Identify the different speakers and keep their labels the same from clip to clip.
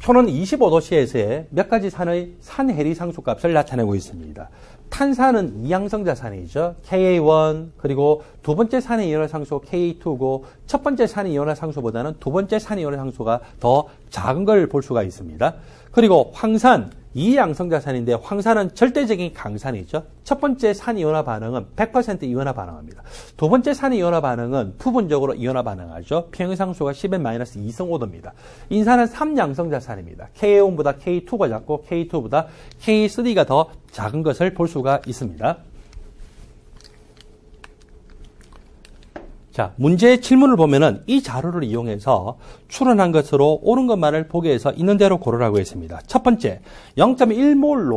Speaker 1: 표는 25도씨에서의 몇 가지 산의 산해리 상수값을 나타내고 있습니다. 탄산은 이양성 자산이죠. Ka1 그리고 두 번째 산의 이온화 상수 Ka2고 첫 번째 산의 이온화 상수보다는 두 번째 산의 이온화 상수가 더 작은 걸 볼 수가 있습니다. 그리고 황산 이양성 자산인데 황산은 절대적인 강산이죠. 첫 번째 산 이온화 반응은 100% 이온화 반응합니다. 두 번째 산 이온화 반응은 부분적으로 이온화 반응하죠. 평형상수가 10n-2승 오도입니다. 인산은 3양성 자산입니다. Ka1보다 K2가 작고 K2보다 K3가 더 작은 것을 볼 수가 있습니다. 자, 문제의 질문을 보면은 이 자료를 이용해서 추론한 것으로 옳은 것만을 보기 위해서 있는 대로 고르라고 했습니다. 첫 번째, 0.1몰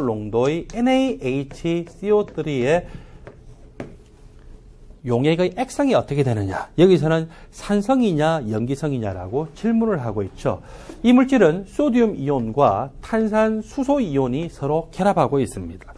Speaker 1: 농도의 NaHCO3의 용액의 액성이 어떻게 되느냐. 여기서는 산성이냐 염기성이냐라고 질문을 하고 있죠. 이 물질은 소듐 이온과 탄산 수소 이온이 서로 결합하고 있습니다.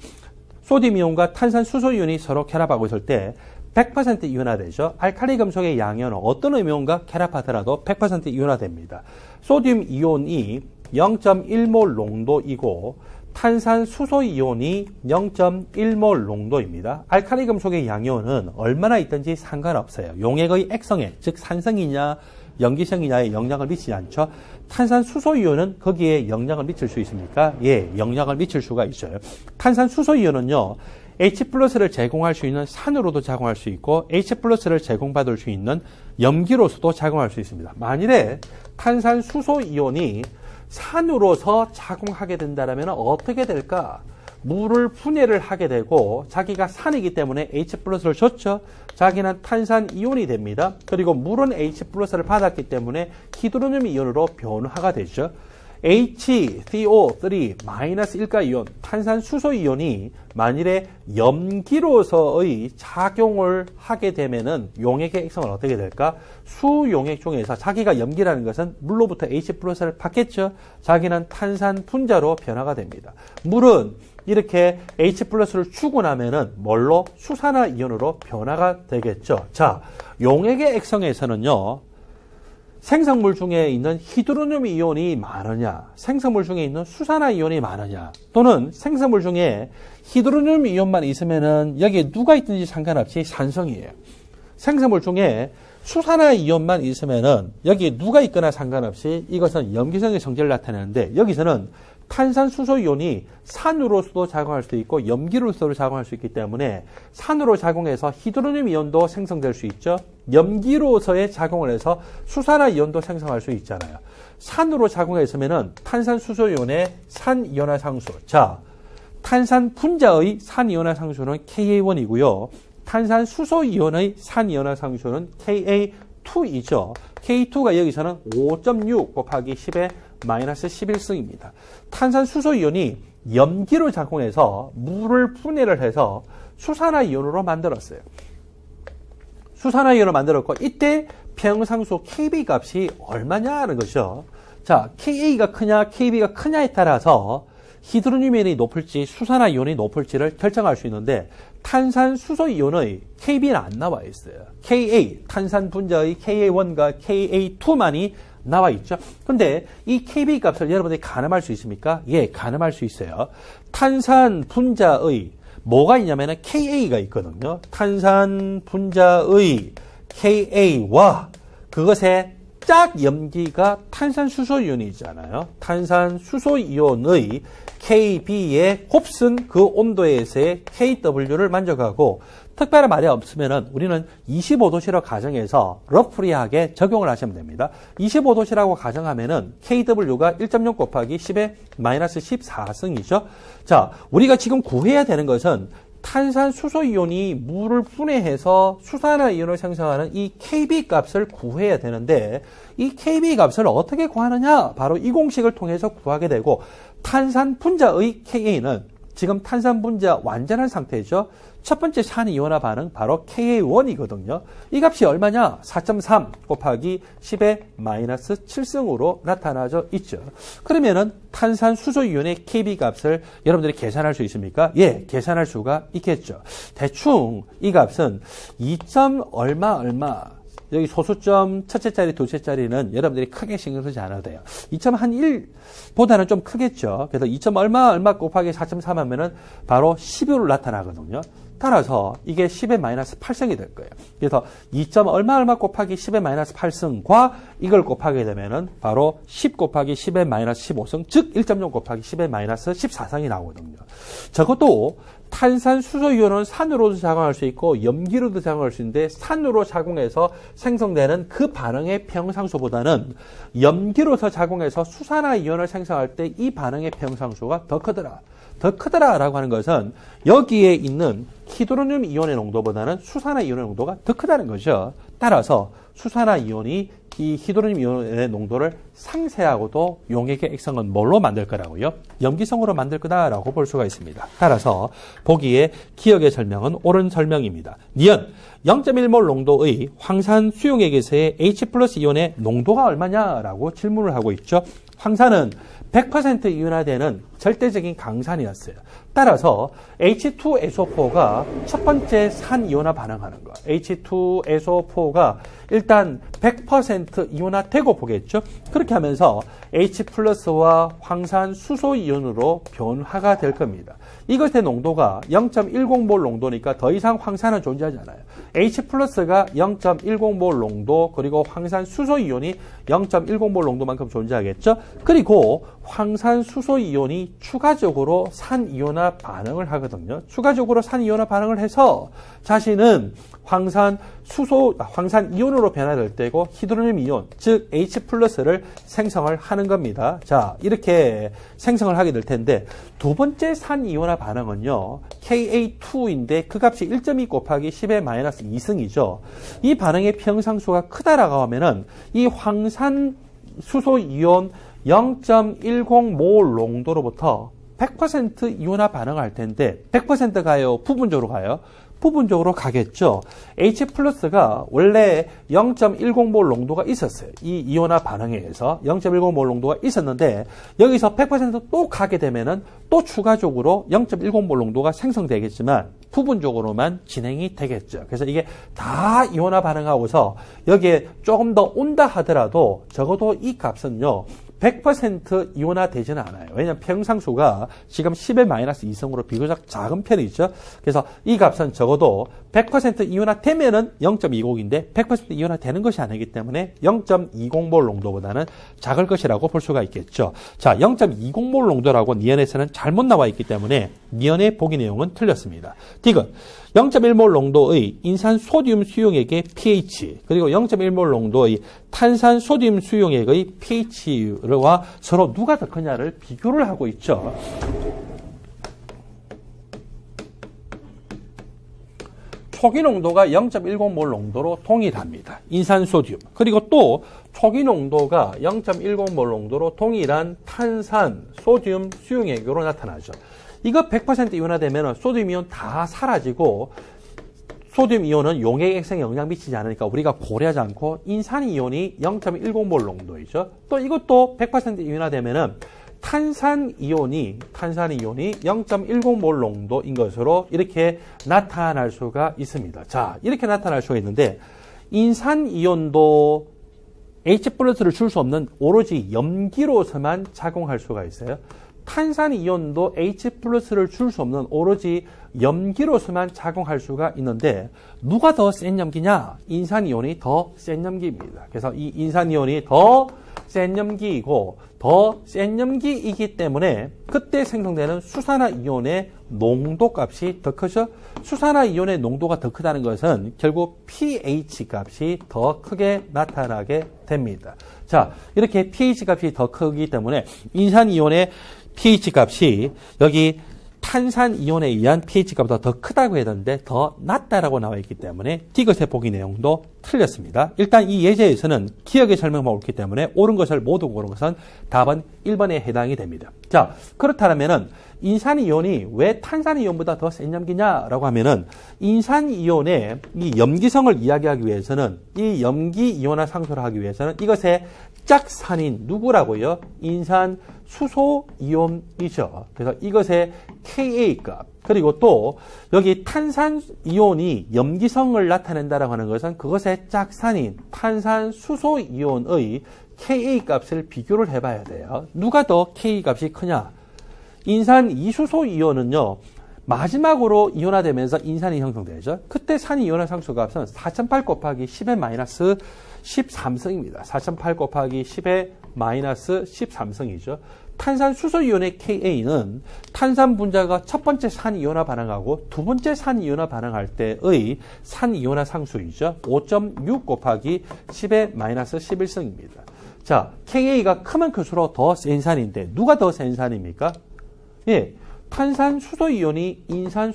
Speaker 1: 소듐 이온과 탄산 수소 이온이 서로 결합하고 있을 때 100% 이온화되죠. 알칼리 금속의 양이온은 어떤 음이온과 결합하더라도 100% 이온화됩니다. 소듐 이온이 0.1몰 농도이고 탄산 수소 이온이 0.1몰 농도입니다. 알칼리 금속의 양이온은 얼마나 있든지 상관없어요. 용액의 액성에, 즉 산성이냐 염기성이냐에 영향을 미치지 않죠. 탄산 수소 이온은 거기에 영향을 미칠 수 있습니까? 예, 영향을 미칠 수가 있어요. 탄산 수소 이온은요, H+를 제공할 수 있는 산으로도 작용할 수 있고 H+를 제공받을 수 있는 염기로서도 작용할 수 있습니다. 만일에 탄산 수소 이온이 산으로서 작용하게 된다면 어떻게 될까? 물을 분해를 하게 되고 자기가 산이기 때문에 H+를 줬죠. 자기는 탄산 이온이 됩니다. 그리고 물은 H+를 받았기 때문에 히드로늄 이온으로 변화가 되죠. HCO3-1가 이온, 탄산 수소 이온이 만일에 염기로서의 작용을 하게 되면은 용액의 액성은 어떻게 될까? 수용액 중에서 자기가 염기라는 것은 물로부터 H+를 받겠죠. 자기는 탄산 분자로 변화가 됩니다. 물은 이렇게 H+를 주고 나면은 뭘로? 수산화 이온으로 변화가 되겠죠. 자, 용액의 액성에서는요, 생성물 중에 있는 히드로늄 이온이 많으냐, 생성물 중에 있는 수산화 이온이 많으냐, 또는 생성물 중에 히드로늄 이온만 있으면은 여기에 누가 있든지 상관없이 산성이에요. 생성물 중에 수산화 이온만 있으면은 여기에 누가 있거나 상관없이 이것은 염기성의 성질을 나타내는데 여기서는 탄산 수소 이온이 산으로서도 작용할 수 있고 염기로서도 작용할 수 있기 때문에 산으로 작용해서 히드로늄 이온도 생성될 수 있죠. 염기로서의 작용을 해서 수산화 이온도 생성할 수 있잖아요. 산으로 작용했으면은 탄산 수소 이온의 산 이온화 상수. 자, 탄산 분자의 산 이온화 상수는 Ka1이고요. 탄산 수소 이온의 산 이온화 상수는 Ka2이죠. K2가 여기서는 5.6 곱하기 10의 마이너스 11승입니다. 탄산 수소 이온이 염기로 작용해서 물을 분해를 해서 수산화 이온으로 만들었어요. 수산화 이온을 만들었고 이때 평형상수 KB 값이 얼마냐는 것이죠. 자, Ka가 크냐 KB가 크냐에 따라서 히드로늄 이온이 높을지 수산화 이온이 높을지를 결정할 수 있는데 탄산 수소 이온의 KB는 안 나와 있어요. Ka, 탄산 분자의 Ka1과 Ka2만이 나와 있죠. 근데 이 KB 값을 여러분들이 가늠할 수 있습니까? 예, 가늠할 수 있어요. 탄산 분자의 뭐가 있냐면은 Ka가 있거든요. 탄산 분자의 Ka와 그것의 짝 염기가 탄산 수소 이온이잖아요. 탄산 수소 이온의 KB에 곱슨 그 온도에서의 KW를 만족하고 특별한 말이 없으면은 우리는 25도씨로 가정해서 러프리하게 적용을 하시면 됩니다. 25도씨라고 가정하면은 KW가 1.0 곱하기 10의 마이너스 14승이죠. 자, 우리가 지금 구해야 되는 것은 탄산 수소 이온이 물을 분해해서 수산화 이온을 생성하는 이 KB 값을 구해야 되는데 이 KB 값을 어떻게 구하느냐? 바로 이 공식을 통해서 구하게 되고 탄산 분자의 Ka는 지금 탄산 분자 완전한 상태죠. 첫 번째 산 이온화 반응 바로 Ka1이거든요. 이 값이 얼마냐? 4.3 곱하기 10의 마이너스 7승으로 나타나져 있죠. 그러면은 탄산 수소 이온의 KB 값을 여러분들이 계산할 수 있습니까? 예, 계산할 수가 있겠죠. 대충 이 값은 2. 얼마 여기 소수점 첫째 자리, 둘째 자리는 여러분들이 크게 신경 쓰지 않아도 돼요. 2.1보다는 좀 크겠죠. 그래서 2. 얼마 곱하기 4.3 하면은 바로 12로 나타나거든요. 따라서 이게 10의 마이너스 8승이 될 거예요. 그래서 2. 얼마 곱하기 10의 마이너스 8승과 이걸 곱하게 되면은 바로 10 곱하기 10의 마이너스 15승, 즉 1.0 곱하기 10의 마이너스 14승이 나오거든요. 적어도 탄산 수소 이온은 산으로도 작용할 수 있고 염기로도 작용할 수 있는데 산으로 작용해서 생성되는 그 반응의 평상수보다는 염기로서 작용해서 수산화 이온을 생성할 때 이 반응의 평상수가 더 크더라라고 하는 것은 여기에 있는 히드로늄 이온의 농도보다는 수산화 이온의 농도가 더 크다는 거죠. 따라서 수산화 이온이 이 히드로늄 이온의 농도를 상쇄하고도 용액의 액성은 뭘로 만들 거라고요? 염기성으로 만들 거다라고 볼 수가 있습니다. 따라서 보기에 기억의 설명은 옳은 설명입니다. 니은 0.1몰 농도의 황산 수용액에서의 H 플러스 이온의 농도가 얼마냐라고 질문을 하고 있죠. 황산은 100% 이온화되는 절대적인 강산이었어요. 따라서 H2SO4가 첫 번째 산 이온화 반응하는 거. H2SO4가 일단 100% 이온화되고 보겠죠. 그렇게 하면서 H 플러스와 황산 수소 이온으로 변화가 될 겁니다. 이것의 농도가 0.10몰 농도니까 더 이상 황산은 존재하지 않아요. H 플러스가 0.10몰 농도, 그리고 황산 수소 이온이 0.10몰 농도만큼 존재하겠죠. 그리고 황산 수소 이온이 추가적으로 산 이온화 반응을 하거든요. 추가적으로 산 이온화 반응을 해서 자신은 황산 이온으로 변화될 때고 히드로늄 이온, 즉 H 플러스를 생성을 하는 겁니다. 자, 이렇게 생성을 하게 될 텐데 두 번째 산 이온화 반응은요, Ka2인데 그 값이 1.2 곱하기 10의 마이너스 2승이죠. 이 반응의 평상수가 크다라고 하면은 이 황산 수소 이온 0.10몰 농도로부터 100% 이온화 반응을 할 텐데 100% 가요? 부분적으로 가요? 부분적으로 가겠죠. H 플러스가 원래 0.10몰 농도가 있었어요. 이 이온화 반응에 의해서 0.10몰 농도가 있었는데 여기서 100%또 가게 되면은 또 추가적으로 0.10몰 농도가 생성되겠지만 부분적으로만 진행이 되겠죠. 그래서 이게 다 이온화 반응하고서 여기에 조금 더 온다 하더라도 적어도 이 값은요 100% 이온화 되지는 않아요. 왜냐하면 평상수가 지금 10의 마이너스 2승으로 비교적 작은 편이죠. 그래서 이 값은 적어도 100% 이온화 되면은 0.20인데 100% 이온화 되는 것이 아니기 때문에 0.20몰 농도보다는 작을 것이라고 볼 수가 있겠죠. 자, 0.20몰 농도라고 니은에서는 잘못 나와 있기 때문에 니은의 보기 내용은 틀렸습니다. 디귿 0.1몰 농도의 인산 소듐 수용액의 pH 그리고 0.1몰 농도의 탄산 소듐 수용액의 pH와 서로 누가 더 크냐를 비교를 하고 있죠. 초기 농도가 0.10몰 농도로 동일합니다. 인산 소듐. 그리고 또 초기 농도가 0.10몰 농도로 동일한 탄산 소듐 수용액으로 나타나죠. 이거 100% 이온화되면 소듐 이온 다 사라지고 소듐 이온은 용액 액성에 영향 미치지 않으니까 우리가 고려하지 않고 인산 이온이 0.10몰 농도이죠. 또 이것도 100% 이온화되면은 탄산 이온이 0.10몰 농도인 것으로 이렇게 나타날 수가 있습니다. 자, 이렇게 나타날 수가 있는데 인산 이온도 H 플러스를 줄 수 없는 오로지 염기로서만 작용할 수가 있어요. 탄산 이온도 H 플러스를 줄 수 없는 오로지 염기로서만 작용할 수가 있는데 누가 더 센 염기냐? 인산 이온이 더 센 염기입니다. 그래서 이 인산 이온이 더 센 염기이고 더 센 염기이기 때문에 그때 생성되는 수산화 이온의 농도 값이 더 크죠. 수산화 이온의 농도가 더 크다는 것은 결국 pH 값이 더 크게 나타나게 됩니다. 자, 이렇게 pH 값이 더 크기 때문에 인산 이온의 pH 값이 여기 탄산 이온에 의한 pH 값보다 더 크다고 했는데 더 낮다라고 나와 있기 때문에 디귿의 보기 내용도 틀렸습니다. 일단 이 예제에서는 기억의 설명만 옳기 때문에 옳은 것을 모두 고른 것은 답은 1번에 해당이 됩니다. 자, 그렇다면은 인산이온이 왜 탄산이온보다 더 센 염기냐라고 하면은 인산이온의 이 염기성을 이야기하기 위해서는 이 염기 이온화 상소를 하기 위해서는 이것의 짝산인 누구라고요? 인산 수소 이온이죠. 그래서 이것의 Ka 값 그리고 또 여기 탄산 이온이 염기성을 나타낸다라고 하는 것은 그것의 짝산인 탄산 수소 이온의 Ka 값을 비교를 해봐야 돼요. 누가 더 K 값이 크냐? 인산 이수소 이온은요. 마지막으로 이온화되면서 인산이 형성되죠. 그때 산 이온화 상수 값은 4008 곱하기 10의 마이너스 13승입니다. 4008 곱하기 10의 마이너스 13승이죠. 탄산 수소 이온의 Ka는 탄산 분자가 첫 번째 산 이온화 반응하고 두 번째 산 이온화 반응할 때의 산 이온화 상수이죠. 5.6 곱하기 10의 마이너스 11승입니다. 자, Ka가 크면 클수록 더 센 산인데 누가 더 센 산입니까? 예, 탄산 수소 이온이 인산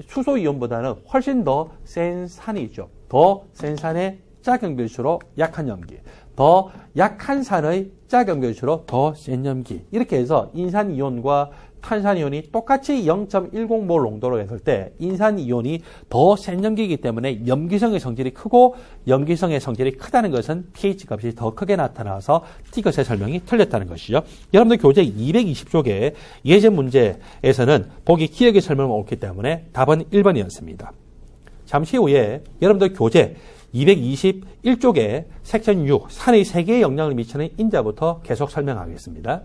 Speaker 1: 수소 이온보다는 훨씬 더 센 산이죠. 더 센 산의 짝연결수록 약한 염기, 더 약한 산의 짝연결수록 더 센 염기. 이렇게 해서 인산 이온과 탄산 이온이 똑같이 0.10몰 농도로 했을 때 인산 이온이 더 센 염기이기 때문에 염기성의 성질이 크고 염기성의 성질이 크다는 것은 pH 값이 더 크게 나타나서 이것의 설명이 틀렸다는 것이죠. 여러분들 교재 220쪽에 예제 문제에서는 보기 기억의 설명을 옳기 때문에 답은 1번이었습니다. 잠시 후에 여러분들 교재 221쪽에 섹션 6 산의 세계에 영향을 미치는 인자부터 계속 설명하겠습니다.